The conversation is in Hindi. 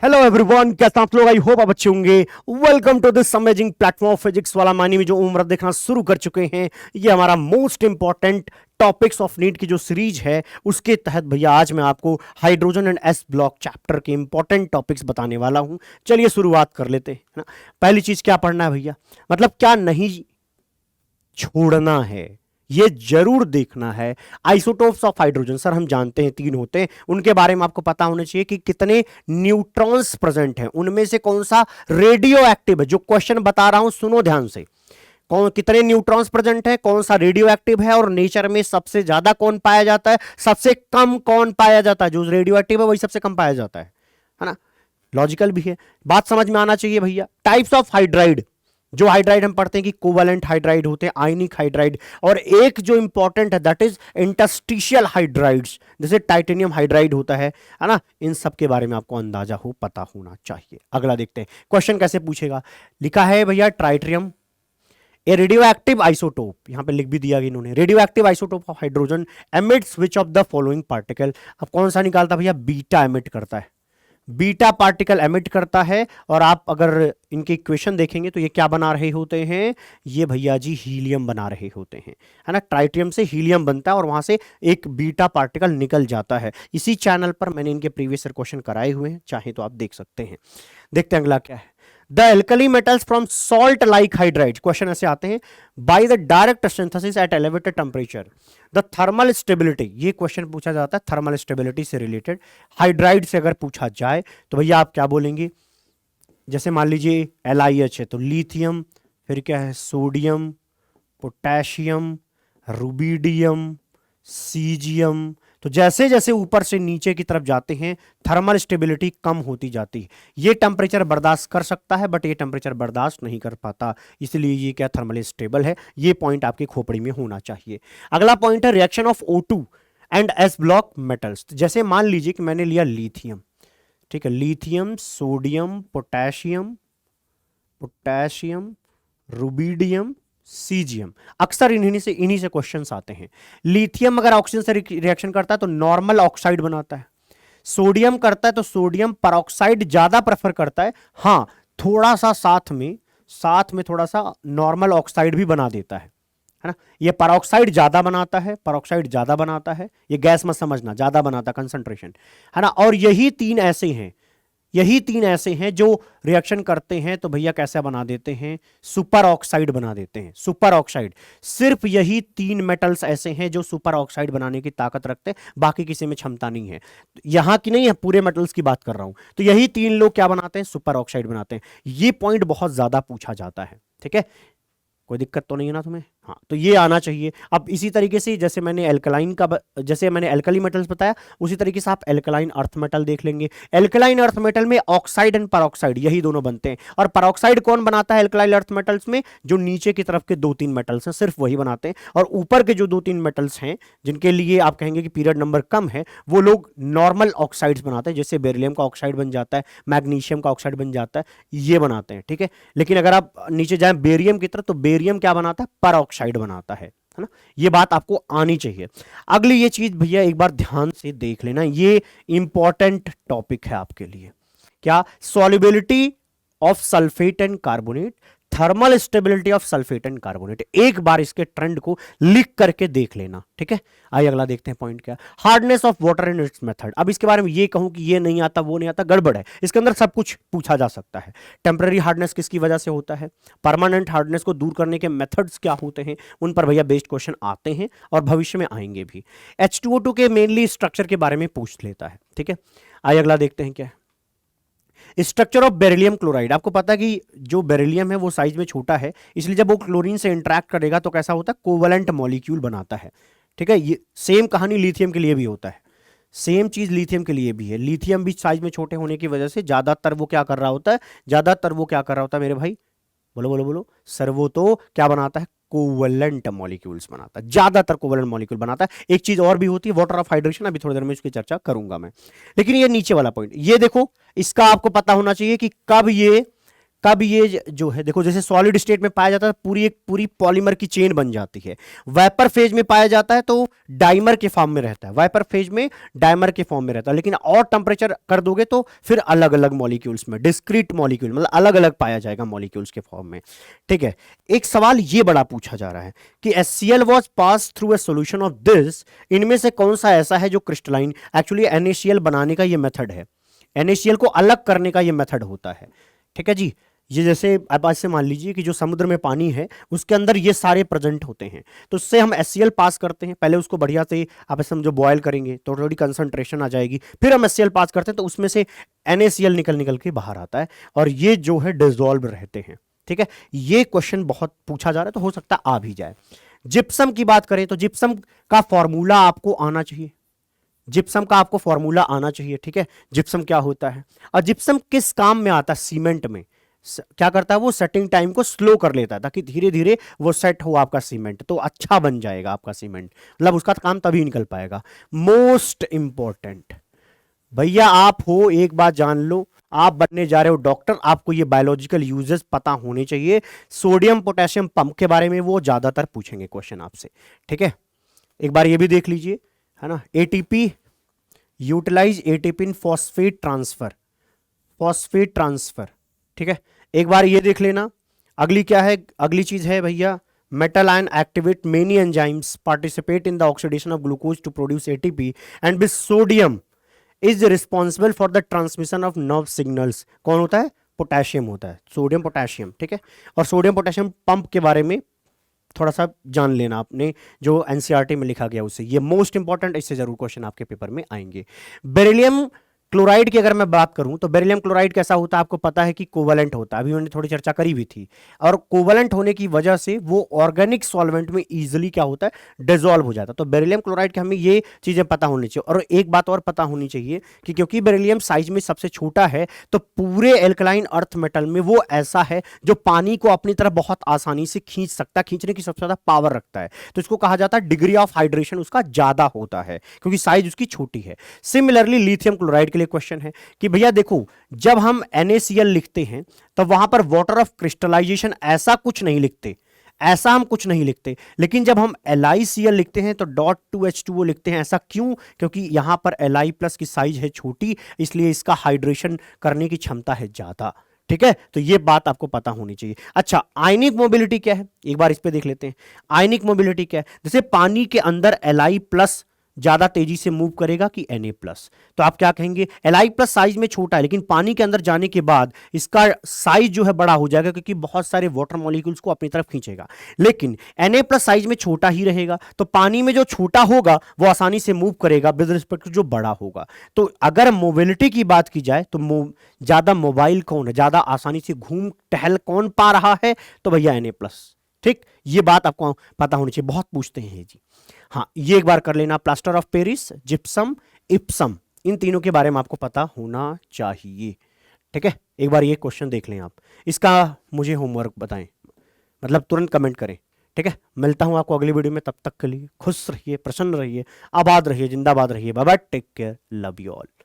हेलो एवरीवन, कैसे आप लोग? आई होप आप अच्छे होंगे। Welcome to this amazing platform Physics Wallah मानी में जो उम्र देखना शुरू कर चुके हैं। ये हमारा most important topics of NEET की जो सीरीज है उसके तहत भैया आज मैं आपको hydrogen and S block chapter के इंपॉर्टेंट टॉपिक्स बताने वाला हूं। चलिए शुरुआत कर लेते हैं ना। पहली चीज क्या पढ़ना है भैया, मतलब क्या नहीं छोड़ना है, ये जरूर देखना है। आइसोटोप्स ऑफ हाइड्रोजन, सर हम जानते हैं तीन होते हैं, उनके बारे में आपको पता होना चाहिए कि कितने न्यूट्रॉन्स प्रेजेंट हैं, उनमें से कौन सा रेडियो एक्टिव है। जो क्वेश्चन बता रहा हूं सुनो ध्यान से, कौन कितने न्यूट्रॉन्स प्रेजेंट है, कौन सा रेडियो एक्टिव है, और नेचर में सबसे ज्यादा कौन पाया जाता है, सबसे कम कौन पाया जाता है। जो रेडियो एक्टिव है वही सबसे कम पाया जाता है ना। लॉजिकल भी है, बात समझ में आना चाहिए भैया। टाइप्स ऑफ हाइड्राइड, जो हाइड्राइड हम पढ़ते हैं कि कोवैलेंट हाइड्राइड होते हैं, आयनिक हाइड्राइड, और एक जो इंपॉर्टेंट है दैट इज इंटरस्टिशियल हाइड्राइड्स, जैसे टाइटेनियम हाइड्राइड होता है ना। इन सब के बारे में आपको अंदाजा हो, पता होना चाहिए। अगला देखते हैं क्वेश्चन कैसे पूछेगा। लिखा है भैया tritium a radio active isotope, यहां पे लिख भी दिया इन्होंने, radio active isotope of hydrogen emits which of the following particle. अब कौन सा निकालता भैया, बीटा एमिट करता है, बीटा पार्टिकल एमिट करता है। और आप अगर इनके इक्वेशन देखेंगे तो ये क्या बना रहे होते हैं, ये भैया जी हीलियम बना रहे होते हैं, है ना। ट्राइटियम से हीलियम बनता है और वहां से एक बीटा पार्टिकल निकल जाता है। इसी चैनल पर मैंने इनके प्रीवियस क्वेश्चन कराए हुए हैं, चाहे तो आप देख सकते हैं। देखते हैं अगला क्या है। The alkali metals from salt like hydride, question ऐसे आते हैं, by the direct synthesis at elevated temperature the thermal stability. ये क्वेश्चन पूछा जाता है थर्मल स्टेबिलिटी से रिलेटेड, हाइड्राइड से अगर पूछा जाए तो भैया आप क्या बोलेंगे। जैसे मान लीजिए LiH है तो लिथियम, फिर क्या है सोडियम, पोटेशियम, रुबिडियम, सीजियम। तो जैसे जैसे ऊपर से नीचे की तरफ जाते हैं थर्मल स्टेबिलिटी कम होती जाती है। ये टेम्परेचर बर्दाश्त कर सकता है बट ये टेम्परेचर बर्दाश्त नहीं कर पाता, इसलिए ये क्या थर्मली स्टेबल है। ये पॉइंट आपकी खोपड़ी में होना चाहिए। अगला पॉइंट है reaction of O2 and S block metals. जैसे मान लीजिए कि मैंने लिया लिथियम, ठीक है, lithium, sodium, potassium, rubidium, caesium, अक्सर इन्हीं से क्वेश्चंस आते हैं। लिथियम अगर ऑक्सीजन से रिएक्शन करता है तो नॉर्मल ऑक्साइड बनाता है, सोडियम करता है तो सोडियम परऑक्साइड ज्यादा प्रेफर करता है, हाँ थोड़ा सा साथ में थोड़ा सा नॉर्मल ऑक्साइड भी बना देता है ना। ये परऑक्साइड ज्यादा बनाता है, ये गैस मत समझना, ज्यादा बनाता कंसंट्रेशन, है ना। और यही तीन ऐसे हैं जो रिएक्शन करते हैं तो भैया कैसे बना देते हैं, सुपर ऑक्साइड बना देते हैं। सुपर ऑक्साइड, सिर्फ यही तीन मेटल्स ऐसे हैं जो सुपर ऑक्साइड बनाने की ताकत रखते हैं, बाकी किसी में क्षमता नहीं है। यहां की नहीं है, पूरे मेटल्स की बात कर रहा हूं। तो यही तीन लोग क्या बनाते हैं, सुपर ऑक्साइड बनाते हैं। ये पॉइंट बहुत ज्यादा पूछा जाता है, ठीक है। कोई दिक्कत तो नहीं है ना तुम्हें? हाँ, तो ये आना चाहिए। अब इसी तरीके से जैसे मैंने एल्कली मेटल्स बताया, उसी तरीके से आप एल्कलाइन अर्थ मेटल देख लेंगे। एल्कलाइन अर्थ मेटल में ऑक्साइड एंड परऑक्साइड यही दोनों बनते हैं। और परऑक्साइड कौन बनाता है एल्कलाइन अर्थ मेटल्स में, जो नीचे की तरफ के 2-3 मेटल्स हैं सिर्फ वही बनाते हैं। और ऊपर के जो 2-3 मेटल्स हैं जिनके लिए आप कहेंगे कि पीरियड नंबर कम है, वो लोग नॉर्मल ऑक्साइड्स बनाते हैं, जैसे बेरिलियम का ऑक्साइड बन जाता है, मैग्नीशियम का ऑक्साइड बन जाता है, ये बनाते हैं, ठीक है। लेकिन अगर आप नीचे जाएं बेरियम की तरफ, तो बेरियम क्या बनाता है, परऑक्साइड बनाता है ना। ये बात आपको आनी चाहिए। अगली ये चीज भैया एक बार ध्यान से देख लेना, ये इंपॉर्टेंट टॉपिक है आपके लिए। क्या, solubility of sulphate and carbonate, thermal stability of sulphate and carbonate. एक बार इसके ट्रेंड को लिख करके देख लेना, ठीक है। आइए अगला देखते हैं पॉइंट क्या, hardness of water in its method. अब इसके बारे में ये कहूं कि ये नहीं आता वो नहीं आता, गड़बड़ है। इसके अंदर सब कुछ पूछा जा सकता है। टेम्पररी हार्डनेस किसकी वजह से होता है, परमानेंट हार्डनेस को दूर करने के मेथड्स क्या होते हैं, उन पर भैया बेस्ड क्वेश्चन आते हैं और भविष्य में आएंगे भी। H2O2 के मेनली स्ट्रक्चर के बारे में पूछ लेता है, ठीक है। आइए अगला देखते हैं क्या, स्ट्रक्चर ऑफ बेरिलियम क्लोराइड। आपको पता है कि जो बेरिलियम है वो साइज में छोटा है, इसलिए जब वो क्लोरीन से इंटरेक्ट करेगा तो कैसा होता है, कोवलेंट मॉलिक्यूल बनाता है, ठीक है। ये सेम कहानी लिथियम के लिए भी होता है, सेम चीज लिथियम के लिए भी है। लिथियम भी साइज में छोटे होने की वजह से ज्यादातर वो क्या कर रहा होता है, मेरे भाई बोलो बोलो बोलो सर, वो तो क्या बनाता है, कोवलेंट मॉलिक्यूल्स बनाता है, ज्यादातर कोवलेंट मॉलिक्यूल बनाता है। एक चीज और भी होती है, वाटर ऑफ हाइड्रेशन, अभी थोड़ी देर में इसकी चर्चा करूंगा मैं। लेकिन ये नीचे वाला पॉइंट ये देखो, इसका आपको पता होना चाहिए कि कब ये कब ये जो है देखो, जैसे सॉलिड स्टेट में पाया जाता है पूरी एक पूरी पॉलीमर की चेन बन जाती है। वेपर फेज में पाया जाता है तो डाइमर के फॉर्म में रहता है, वेपर फेज में डाइमर के फॉर्म में रहता है। लेकिन और टेम्परेचर कर दोगे तो फिर अलग अलग मॉलिक्यूल्स में, डिस्क्रीट मॉलिक्यूल मतलब अलग अलग पाया जाएगा मॉलिक्यूल्स के फॉर्म में। ठीक है, एक सवाल ये बड़ा पूछा जा रहा है कि HCl was passed through a solution of this, इनमें से कौन सा ऐसा है जो क्रिस्टलाइन, एक्चुअली NaCl बनाने का ये मेथड है, NaCl को अलग करने का ये मेथड होता है। ठीक है जी, ये जैसे आप आज से मान लीजिए कि जो समुद्र में पानी है उसके अंदर ये सारे प्रेजेंट होते हैं, तो उससे हम HCl पास करते हैं, पहले उसको बढ़िया से आप समझो बॉयल करेंगे तो थोड़ी कंसंट्रेशन आ जाएगी, फिर हम HCl पास करते हैं तो उसमें से NaCl निकल निकल के बाहर आता है और ये जो है डिसॉल्व रहते हैं। ठीक है, ये क्वेश्चन बहुत पूछा जा रहा है तो हो सकता है आ भी जाए। जिप्सम की बात करें तो जिप्सम का फॉर्मूला आपको आना चाहिए, जिप्सम का आपको फॉर्मूला आना चाहिए। ठीक है, जिप्सम क्या होता है और जिप्सम किस काम में आता है, सीमेंट में क्या करता है वो, सेटिंग टाइम को स्लो कर लेता है ताकि धीरे धीरे वो सेट हो आपका सीमेंट, तो अच्छा बन जाएगा आपका सीमेंट, मतलब उसका काम तभी निकल पाएगा। मोस्ट इंपॉर्टेंट भैया आप हो, एक बात जान लो, आप बनने जा रहे हो डॉक्टर, आपको ये बायोलॉजिकल यूजेस पता होने चाहिए। सोडियम पोटेशियम पंप के बारे में वो ज्यादातर पूछेंगे क्वेश्चन आपसे। ठीक है, एक बार ये भी देख लीजिए, है ना, ATP utilise ATP in phosphate transfer, phosphate transfer. ठीक है, एक बार ये देख लेना। अगली क्या है, अगली चीज है भैया, metal ion activate many enzymes participate in the oxidation of glucose to produce ATP and with sodium is responsible for the transmission of nerve signals. कौन होता है, पोटेशियम होता है, सोडियम पोटेशियम। ठीक है, और सोडियम पोटेशियम पंप के बारे में थोड़ा सा जान लेना आपने, जो एनसीईआरटी में लिखा गया उससे, ये मोस्ट इंपॉर्टेंट, इससे जरूर क्वेश्चन आपके पेपर में आएंगे। बेरिलियम क्लोराइड की अगर मैं बात करूं तो बेरिलियम क्लोराइड कैसा होता है आपको पता है कि कोवलेंट होता है, अभी मैंने थोड़ी चर्चा करी भी थी, और कोवलेंट होने की वजह से वो ऑर्गेनिक सॉल्वेंट में इजीली क्या होता है, डिसॉल्व हो जाता है। तो बेरिलियम क्लोराइड के हमें ये चीजें पता होनी चाहिए। और एक बात और पता होनी चाहिए कि क्योंकि बेरिलियम साइज में सबसे छोटा है तो पूरे एल्कलाइन अर्थ मेटल में वो ऐसा है जो पानी को अपनी तरफ बहुत आसानी से खींच सकता है, खींचने की सबसे ज्यादा पावर रखता है, तो इसको कहा जाता है डिग्री ऑफ हाइड्रेशन उसका ज्यादा होता है क्योंकि साइज उसकी छोटी है। सिमिलरली लिथियम क्लोराइड के लिए क्वेश्चन है कि भैया देखो, जब हम NaCl लिखते हैं तब वहां पर वाटर ऑफ क्रिस्टलाइजेशन ऐसा कुछ नहीं लिखते, ऐसा हम कुछ नहीं लिखते, लेकिन जब हम LiCl लिखते हैं तो .2H2O लिखते हैं। ऐसा क्यों, क्योंकि यहां पर Li+ की साइज है छोटी, इसलिए इसका हाइड्रेशन करने की क्षमता है ज्यादा। ठीक है, तो ये बात आपको पता होनी चाहिए। अच्छा, आयनिक मोबिलिटी क्या है, एक बार इस पे देख लेते हैं। आयनिक मोबिलिटी क्या है, जैसे पानी के अंदर Li+ ज्यादा तेजी से मूव करेगा कि Na+, तो आप क्या कहेंगे, Li+ साइज में छोटा है लेकिन पानी के अंदर जाने के बाद इसका साइज जो है बड़ा हो जाएगा क्योंकि बहुत सारे वाटर मॉलिक्यूल्स को अपनी तरफ खींचेगा। लेकिन Na+ साइज में छोटा ही रहेगा, तो पानी में जो छोटा होगा वो आसानी से मूव करेगा विद रिस्पेक्ट टू जो बड़ा होगा। तो अगर मोबिलिटी की बात की जाए तो ज्यादा मोबाइल कौन है, ज्यादा आसानी से घूम टहल कौन पा रहा है, तो भैया Na+। ठीक, ये बात आपको पता होनी चाहिए, बहुत पूछते हैं जी। हाँ, ये एक बार कर लेना, plaster of Paris, gypsum, Epsom, इन तीनों के बारे में आपको पता होना चाहिए। ठीक है, एक बार ये क्वेश्चन देख लें आप, इसका मुझे होमवर्क बताएं, मतलब तुरंत कमेंट करें। ठीक है, मिलता हूं आपको अगली वीडियो में, तब तक के लिए खुश रहिए, प्रसन्न रहिए, आबाद रहिए, जिंदाबाद रहिए, bye bye, take care, love you all.